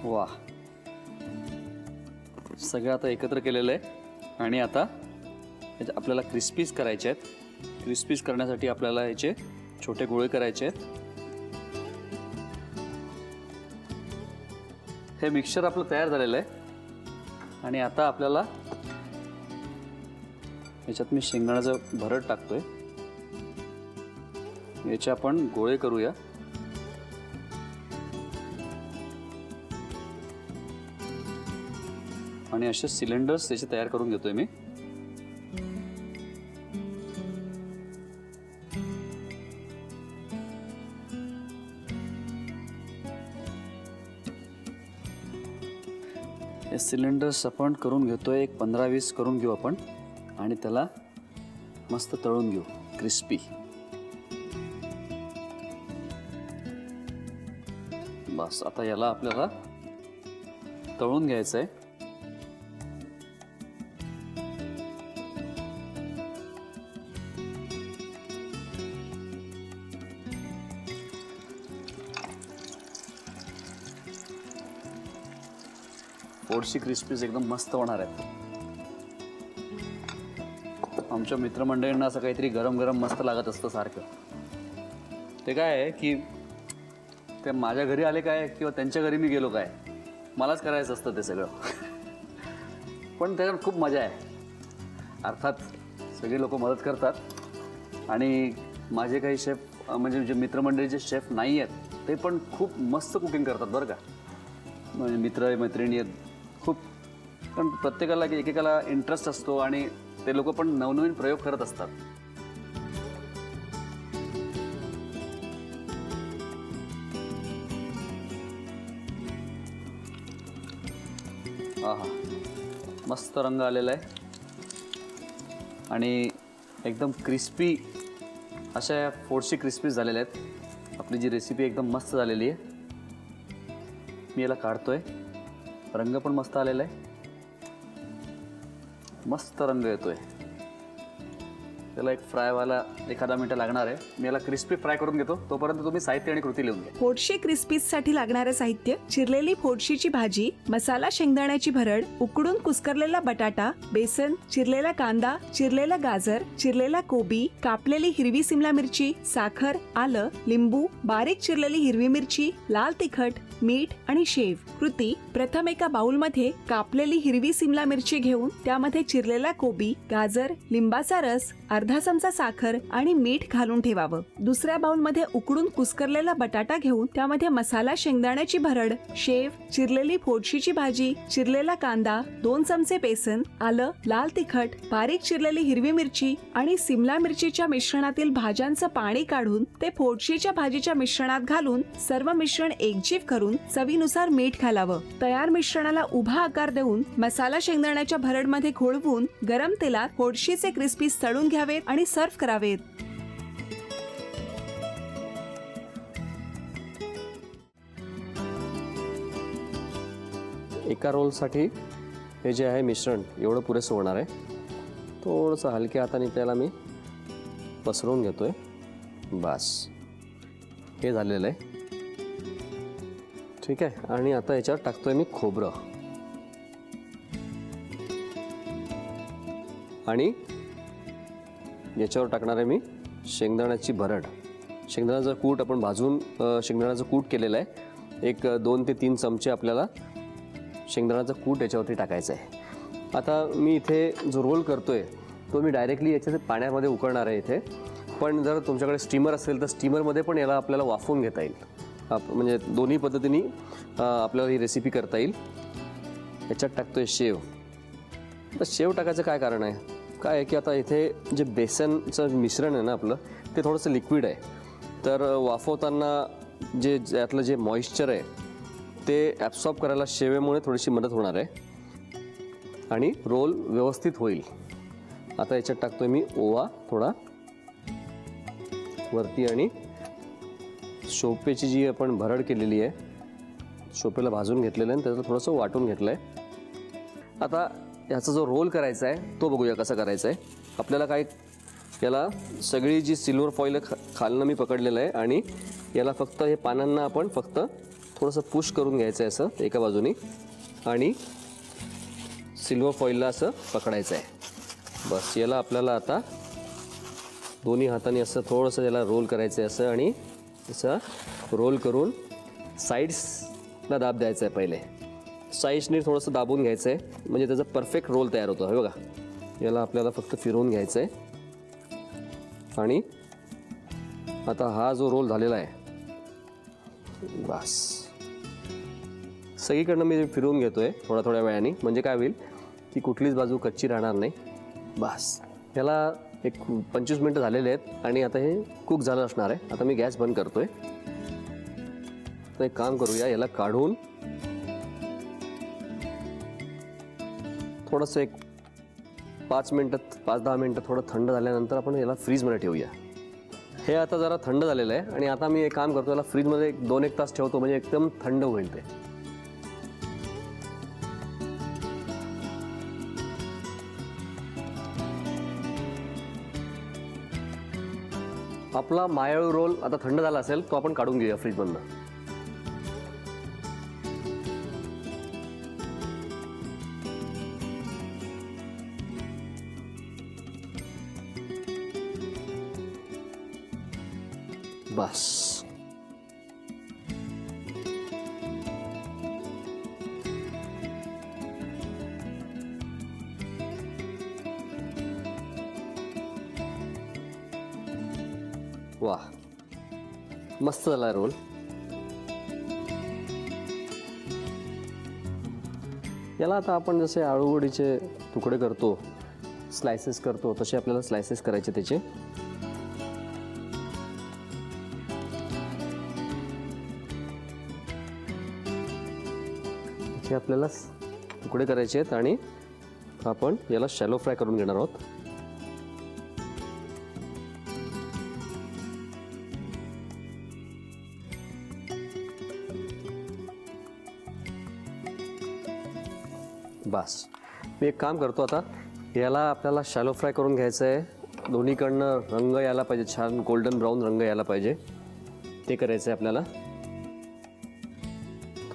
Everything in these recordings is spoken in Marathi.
वा, सगळं आता एकत्र केलेलं आहे आणि आता आपल्याला क्रिस्पीज करायचे आहेत. क्रिस्पीज करण्यासाठी आपल्याला याचे छोटे गोळे करायचे आहेत. हे मिक्सचर आपलं तयार झालेलं आहे आणि आता आपल्याला याच्यात मी शेंगदाण्याचं भरड टाकतोय. याचे आपण गोळे करूया. आणि असे सिलेंडर्स त्याचे तयार करून घेतोय मी. हे सिलेंडर्स आपण करून घेतोय. एक 15-20 करून घेऊ आपण आणि त्याला मस्त तळून घेऊ क्रिस्पी. बस आता याला आपल्याला तळून घ्यायचं आहे. फोडशी क्रिस्पीज एकदम मस्त होणार आहेत. आमच्या मित्रमंडळींना असं काहीतरी गरम गरम मस्त लागत असतं सारखं. ते काय आहे की ते माझ्या घरी आले काय किंवा त्यांच्या घरी मी गेलो काय, मलाच करायचं असतं ते सगळं. पण त्याच्यात खूप मजा आहे. अर्थात सगळे लोक मदत करतात आणि माझे काही शेफ म्हणजे जे मित्रमंडळीचे शेफ नाही आहेत ते पण खूप मस्त कुकिंग करतात बरं का. म्हणजे मित्र मैत्रिणी आहेत खूप. पण प्रत्येकाला एकेकाला इंटरेस्ट असतो आणि ते लोक पण नवनवीन प्रयोग करत असतात. हा मस्त रंग आलेला आहे आणि एकदम क्रिस्पी अशा या फोडशी क्रिस्पी झालेल्या आहेत. आपली जी रेसिपी एकदम मस्त झालेली आहे. मी याला काढतोय. रंग पण मस्त आलेला आहे. मस्त रंग येतोय. त्याला एक फ्राय व्हायला एखादा मिनिट लागणार आहे. मी याला क्रिस्पी फ्राय करून घेतो. तोपर्यंत तुम्ही साहित्य आणि कृती लिहून घ्या. फोडशी क्रिस्पीज साठी लागणारे साहित्य: चिरलेली फोडशीची भाजी, मसाला शेंगदाण्याची भरड, उकडून कुस्करलेला बटाटा, बेसन, चिरलेला कांदा, चिरलेला गाजर, चिरलेला कोबी, कापलेली हिरवी सिमला मिरची, साखर, आलं, लिंबू, बारीक चिरलेली हिरवी मिरची, लाल तिखट, मीठ आणि शेव. कृती: प्रथम एका बाउलमध्ये कापलेली हिरवी सिमला मिरची घेऊन त्यामध्ये चिरलेला कोबी, गाजर, लिंबाचा रस, अर्धा चमचा साखर आणि मीठ घालून ठेवावं. दुसऱ्या बाउलमध्ये उकडून कुस्करलेला बटाटा घेऊन त्यामध्ये मसाला शेंगदाण्याची भरड, शेव, चिरलेली फोडशीची भाजी, चिरलेला कांदा, 2 चमचे बेसन, आलं, लाल तिखट, बारीक चिरलेली हिरवी मिरची आणि सिमला मिरचीच्या मिश्रणातील भाज्यांचं पाणी काढून ते फोडशीच्या भाजीच्या मिश्रणात घालून सर्व मिश्रण एकजीव करून चवीनुसार मीठ घालावं. तयार मिश्रणाला उभा आकार देऊन मसाला शेंगदाण्याच्या भरडमध्ये घोळवून गरम तेलात फोडशीचे क्रिस्पीज तळून घ्यावेत आणि सर्व्ह करावेत. एका रोलसाठी हे जे आहे मिश्रण एवढं पुरेसं होणार आहे. थोडंसं हलक्या हाताने त्याला मी पसरवून घेतोय. बस हे झालेलं आहे. ठीक आहे. आणि आता याच्यावर टाकतोय मी खोबरं आणि याच्यावर टाकणार आहे मी शेंगदाण्याची भरड. शेंगदाण्याचं कूट आपण भाजून शेंगदाण्याचं कूट केलेलं आहे. एक 2 ते 3 चमचे आपल्याला शेंगदाण्याचं कूट याच्यावरती टाकायचं आहे. आता मी इथे जो रोल करतोय तो मी डायरेक्टली याच्या पाण्यामध्ये उकळणार आहे इथे. पण जर तुमच्याकडे स्टीमर असेल तर स्टीमरमध्ये पण याला आपल्याला वाफवून घेता येईल. म्हणजे दोन्ही पद्धतीने आपल्याला ही रेसिपी करता येईल. याच्यात टाकतोय शेव. तर शेव टाकायचं काय कारण आहे? काय आहे की आता इथे जे बेसनचं मिश्रण आहे ना आपलं ते थोडंसं लिक्विड आहे. तर वाफवताना यातलं जे मॉइश्चर आहे ते ॲब्सॉर्ब करायला शेवेमुळे थोडीशी मदत होणार आहे आणि रोल व्यवस्थित होईल. आता याच्यात टाकतोय मी ओवा थोडा वरती आणि शोपेची जी आपण भरड केलेली आहे, शोपेला भाजून घेतलेलं आहे, त्याचं थोडंसं वाटून घेतलं आहे. आता याचा जो रोल करायचा आहे तो बघूया कसा करायचा आहे. आपल्याला काय याला सगळी जी सिल्वर फॉईल खालनं मी पकडलेलं आहे आणि याला फक्त हे पानांना आपण फक्त थोडंसं पुश करून घ्यायचं आहे असं एका बाजूनी आणि सिल्वर फॉईलला असं पकडायचं आहे. बस याला आपल्याला आता दोन्ही हाताने असं थोडंसं याला रोल करायचं आहे असं आणि असं रोल करून साईड्सला दाब द्यायचं आहे. पहिले साईड्सने थोडंसं दाबून घ्यायचं आहे म्हणजे त्याचा परफेक्ट रोल तयार होतो. हे बघा, याला आपल्याला फक्त फिरवून घ्यायचं आहे आणि आता हा जो रोल झालेला आहे बस सगळीकडनं मी फिरवून घेतोय थोड्या वेळाने, म्हणजे काय होईल की कुठलीच बाजू कच्ची राहणार नाही. बस याला एक 25 मिनटं झालेले आहेत आणि आता हे कुक झालं असणार आहे. आता मी गॅस बंद करतोय. तर एक काम करूया, याला काढून थोडंसं एक 5-10 मिनटं थोडं थंड झाल्यानंतर आपण याला फ्रीजमध्ये ठेवूया. हे आता जरा थंड झालेलं आहे आणि आता मी एक काम करतो, याला फ्रीजमध्ये 2-1 तास ठेवतो म्हणजे एकदम थंड होईल ते. आपला मायाळू रोल आता थंड झाला असेल तो आपण काढून घेऊया फ्रीजमधनं. बस वा, मस्त झाला रोल. याला आता आपण जसे आळूवडीचे तुकडे करतो, स्लायसेस करतो, तसे आपल्याला स्लायसेस करायचे त्याचे. हे आपल्याला तुकडे करायचे आहेत आणि आपण याला शॅलो फ्राय करून घेणार आहोत. बस मी एक काम करतो, आता याला आपल्याला शॅलो फ्राय करून घ्यायचं आहे. दोन्हीकडनं रंग यायला पाहिजे, छान गोल्डन ब्राऊन रंग यायला पाहिजे, ते करायचं आहे आपल्याला.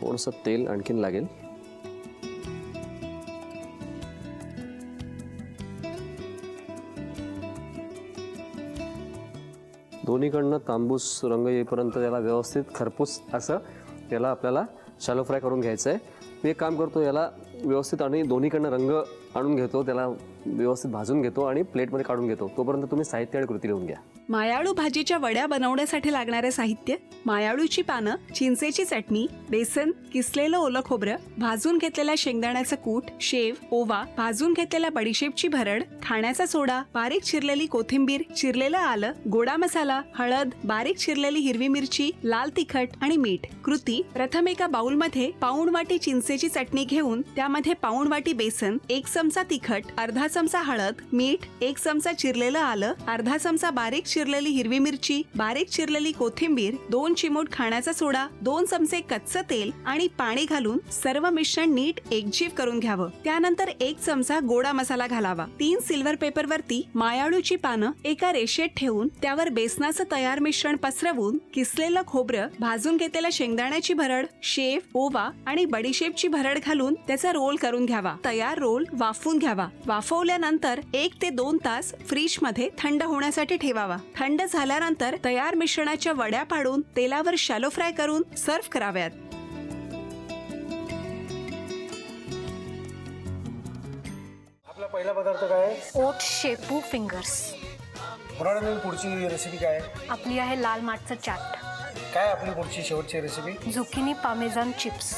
थोडंसं तेल आणखीन लागेल. दोन्हीकडनं तांबूस रंग येईपर्यंत याला व्यवस्थित खरपूस असं याला आपल्याला शॅलो फ्राय करून घ्यायचं आहे. मी एक काम करतो, याला व्यवस्थित आणि दोन्हीकडनं रंग आणून घेतो, त्याला व्यवस्थित भाजून घेतो आणि प्लेटमध्ये काढून घेतो. तोपर्यंत तुम्ही साहित्य आणि कृती लिहून घ्या. मायाळू भाजीच्या वड्या बनवण्यासाठी लागणारे साहित्य: मायाळूची पानं, चिंचेची चटणी, बेसन, किसलेलं ओलं खोबरं, भाजून घेतलेल्या शेंगदाण्याचं कूट, शेव, ओवा, भाजून घेतलेल्या बडीशेपची भरड, खाण्याचा सोडा, बारीक चिरलेली कोथिंबीर, चिरलेलं आलं, गोडा मसाला, हळद, बारीक चिरलेली हिरवी मिरची, लाल तिखट आणि मीठ. कृती: प्रथम एका बाउलमध्ये पाऊण वाटी चिंचेची चटणी घेऊन त्यामध्ये पाऊण वाटी बेसन, 1 चमचा तिखट, अर्धा चमचा हळद, मीठ, 1 चमचा चिरलेलं आलं, अर्धा चमचा बारीक चिरलेली हिरवी मिरची, बारीक चिरलेली कोथिंबीर, 2 चिमूट खाण्याचा सोडा, 2 चमचे कच्चं तेल आणि पाणी घालून सर्व मिश्रण नीट एकजीव करून घ्यावं. त्यानंतर 1 चमचा गोडा मसाला घालावा. 3 सिल्वर पेपर वरती मायाळूची पानं एका रेषेत ठेवून त्यावर बेसनाचं तयार मिश्रण पसरवून किसलेलं खोबरं, भाजून घेतलेल्या शेंगदाण्याची भरड, शेव, ओवा आणि बडीशेपची भरड घालून त्याचा रोल करून घ्यावा. तयार रोल वाफवून घ्यावा. वाफवल्यानंतर 1 ते 2 तास फ्रीज मध्ये थंड होण्यासाठी ठेवावा. थंड झाल्यानंतर तयार मिश्रणाच्या वड्या पाडून तेलावर शॅलो फ्राय करून सर्व्ह कराव्यात. आपला पहिला पदार्थ काय आहे? ओट शेपू फिंगर्स. पुढे पुढची रेसिपी काय आहे? आपली आहे लाल माठचं चाट. काय आपली पुढची शेवटची रेसिपी? Zucchini parmesan chips.